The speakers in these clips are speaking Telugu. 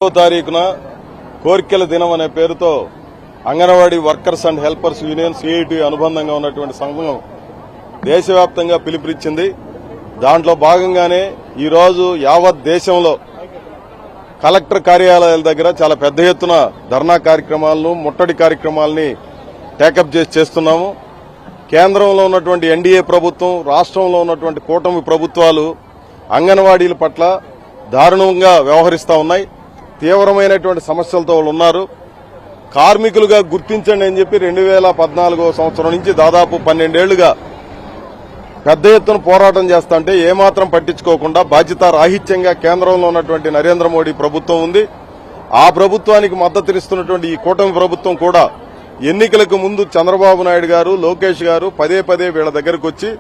తారీఖున కోర్కెల దినం అనే పేరుతో anganwadi workers and helpers union CIT అనుబంధంగా ఉన్నటువంటి సంఘం దేశవ్యాప్తంగా పిలుపునిచ్చింది. దాంట్లో భాగంగానే ఈరోజు యావత్ దేశంలో కలెక్టర్ కార్యాలయాల దగ్గర చాలా పెద్ద ఎత్తున ధర్నా కార్యక్రమాలను ముట్టడి కార్యక్రమాలని టేకప్ చేస్తున్నాము. కేంద్రంలో ఉన్నటువంటి ఎన్డీఏ ప్రభుత్వం, రాష్ట్రంలో ఉన్నటువంటి కూటమి ప్రభుత్వాలు అంగన్వాడీల పట్ల దారుణంగా వ్యవహరిస్తా ఉన్నాయి. తీవ్రమైనటువంటి సమస్యలతో వాళ్ళు ఉన్నారు. కార్మికులుగా గుర్తించండి అని చెప్పి 2014 సంవత్సరం నుంచి దాదాపు 12 ఏళ్లుగా పెద్ద ఎత్తున పోరాటం చేస్తుంటే ఏమాత్రం పట్టించుకోకుండా బాధ్యత రాహిత్యంగా కేంద్రంలో ఉన్నటువంటి నరేంద్ర మోడీ ప్రభుత్వం ఉంది. ఆ ప్రభుత్వానికి మద్దతునిస్తున్నటువంటి ఈ కూటమి ప్రభుత్వం కూడా ఎన్నికలకు ముందు చంద్రబాబు నాయుడు గారు, లోకేష్ గారు పదే వీళ్ల దగ్గరకు వచ్చి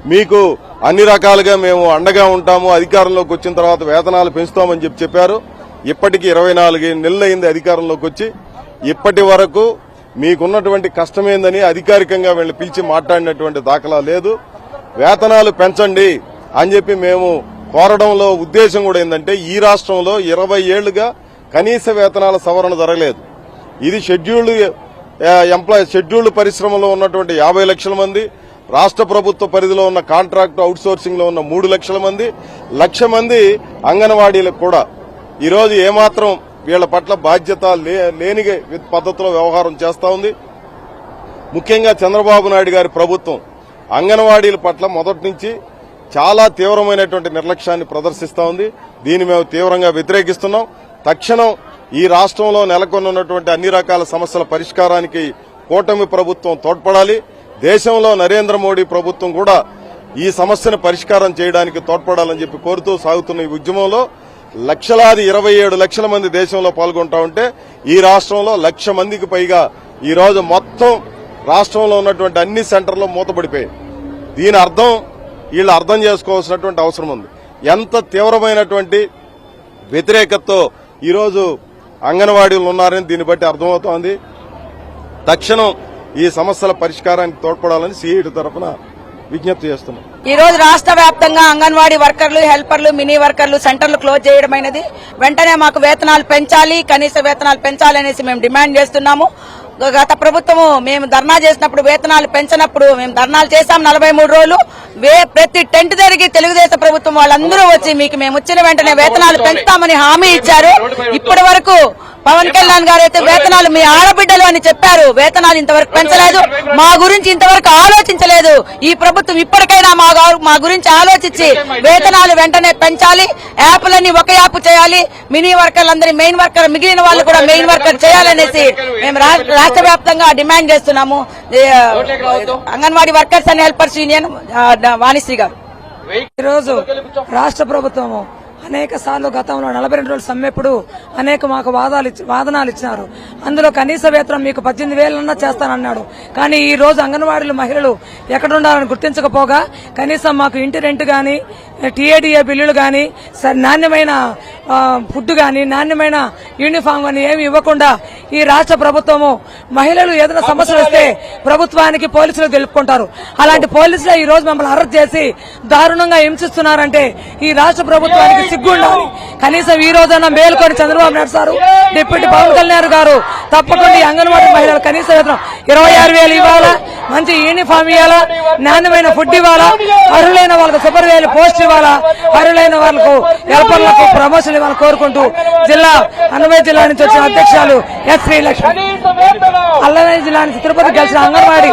మీకు అన్ని రకాలుగా మేము అండగా ఉంటాము, అధికారంలోకి వచ్చిన తర్వాత వేతనాలు పెంచుతామని చెప్పారు. ఇప్పటికి 24 నెలలైంది అధికారంలోకి వచ్చి. ఇప్పటి వరకు మీకున్నటువంటి కష్టమేందని అధికారికంగా వీళ్ళని పిలిచి మాట్లాడినటువంటి దాఖలా లేదు. వేతనాలు పెంచండి అని చెప్పి మేము కోరడంలో ఉద్దేశం కూడా ఏంటంటే ఈ రాష్ట్రంలో 20 ఏళ్లుగా కనీస వేతనాల సవరణ జరగలేదు. ఇది షెడ్యూల్డ్ పరిశ్రమలో ఉన్నటువంటి 50 లక్షల మంది, రాష్ట్ర ప్రభుత్వ పరిధిలో ఉన్న కాంట్రాక్టు అవుట్సోర్సింగ్ లో ఉన్న 3 లక్షల మంది, 1,00,000 మంది అంగన్వాడీలకు కూడా ఈరోజు ఏమాత్రం వీళ్ల పట్ల బాధ్యత లేని పద్ధతిలో వ్యవహారం చేస్తా ఉంది. ముఖ్యంగా చంద్రబాబు నాయుడు గారి ప్రభుత్వం అంగన్వాడీల పట్ల మొదటి నుంచి చాలా తీవ్రమైనటువంటి నిర్లక్ష్యాన్ని ప్రదర్శిస్తా ఉంది. దీన్ని మేము తీవ్రంగా వ్యతిరేకిస్తున్నాం. తక్షణం ఈ రాష్ట్రంలో నెలకొన్నటువంటి అన్ని రకాల సమస్యల పరిష్కారానికి కూటమి ప్రభుత్వం తోడ్పడాలి. దేశంలో నరేంద్ర మోడీ ప్రభుత్వం కూడా ఈ సమస్యను పరిష్కారం చేయడానికి తోడ్పడాలని చెప్పి కోరుతూ సాగుతున్న ఈ ఉద్యమంలో లక్షలాది 27 లక్షల మంది దేశంలో పాల్గొంటా ఉంటే ఈ రాష్ట్రంలో 1,00,000 మందికి పైగా ఈ రోజు మొత్తం రాష్ట్రంలో ఉన్నటువంటి అన్ని సెంటర్లో మూతపడిపోయాయి. దీని అర్థం వీళ్ళు అర్థం చేసుకోవాల్సినటువంటి అవసరం ఉంది. ఎంత తీవ్రమైనటువంటి వ్యతిరేకతతో ఈరోజు అంగన్వాడీలు ఉన్నారని దీన్ని బట్టి అర్థమవుతోంది. తక్షణం ఈ సమస్యల పరిష్కారానికి తోడ్పడాలని సిఐటి తరఫున విజ్ఞప్తి చేస్తున్నాం. ఈ రోజు రాష్ట్ర వ్యాప్తంగా అంగన్వాడీ వర్కర్లు, హెల్పర్లు, మినీ వర్కర్లు సెంటర్లు క్లోజ్ చేయడమైనది. వెంటనే మాకు వేతనాలు పెంచాలి, కనీస వేతనాలు పెంచాలనేసి మేము డిమాండ్ చేస్తున్నాము. గత ప్రభుత్వము మేము ధర్నా చేసినప్పుడు వేతనాలు పెంచినప్పుడు మేము ధర్నాలు చేశాం 43 రోజులు. ప్రతి టెంట్ దగ్గరికి తెలుగుదేశం ప్రభుత్వం వాళ్ళందరూ వచ్చి మీకు మేము వచ్చిన వెంటనే వేతనాలు పెంచుతామని హామీ ఇచ్చారు. ఇప్పటి వరకు పవన్ కళ్యాణ్ గారు అయితే వేతనాలు మీ ఆడబిడ్డలు అని చెప్పారు. వేతనాలు ఇంతవరకు పెంచలేదు. మా గురించి ఇంతవరకు ఆలోచించలేదు. ఈ ప్రభుత్వం ఇప్పటికైనా మా గురించి ఆలోచించి వేతనాలు వెంటనే పెంచాలి. యాప్లన్నీ ఒక యాప్ చేయాలి. మినీ వర్కర్లందరి మెయిన్ వర్కర్, మిగిలిన వాళ్ళు కూడా మెయిన్ వర్కర్ చేయాలనేసి మేము రాష్ట్ర వ్యాప్తంగా డిమాండ్ చేస్తున్నాము. Anganwadi workers and helpers union Vanisri గారు. ఈరోజు రాష్ట్ర ప్రభుత్వము అనేక సార్లు గతంలో 42 రోజుల సమ్మెప్పుడు అనేక మాకు వాదనాలు ఇచ్చినారు. అందులో కనీస వేతనం మీకు 18,000 చేస్తానన్నాడు. కానీ ఈ రోజు అంగన్వాడీలు మహిళలు ఎక్కడుండాలని గుర్తించకపోగా కనీసం మాకు ఇంటి రెంట్ గాని, టీఏడీఏ బిల్లులు గాని, నాణ్యమైన ఫుడ్ గాని, నాణ్యమైన యూనిఫామ్ గాని ఏమి ఇవ్వకుండా ఈ రాష్ట్ర ప్రభుత్వము మహిళలు ఏదైనా సమస్యలు వస్తే ప్రభుత్వానికి పోలీసులు తెలుపుకుంటారు. అలాంటి పోలీసులే ఈ రోజు మమ్మల్ని అరెస్ట్ చేసి దారుణంగా హింసిస్తున్నారంటే ఈ రాష్ట్ర ప్రభుత్వానికి సిగ్గుండాలి. కనీసం ఈ రోజైనా మేల్కొని చంద్రబాబు నాయుడు సారు, డిప్యూటీ పవన్ కళ్యాణ్ గారు తప్పకుండా ఈ అంగన్వాడీ మహిళలు కనీస వేతనం 26,000 ఇవ్వాలా, మంచి యూనిఫామ్ ఇవ్వాలా, నాణ్యమైన ఫుడ్ ఇవ్వాలా, అర్హులైన వాళ్ళకు సూపర్వైజర్ పోస్ట్ ఇవ్వాలా, అర్హులైన వాళ్ళకు హెల్పర్లకు ప్రమోషన్ ఇవ్వాలని కోరుకుంటూ అన్నమయ్య జిల్లా నుంచి వచ్చిన అధ్యక్షులు ఎస్ శ్రీలక్ష్మి, అల్లమయ్య జిల్లా నుంచి తిరుపతి గెలిచిన అంగన్వాడీ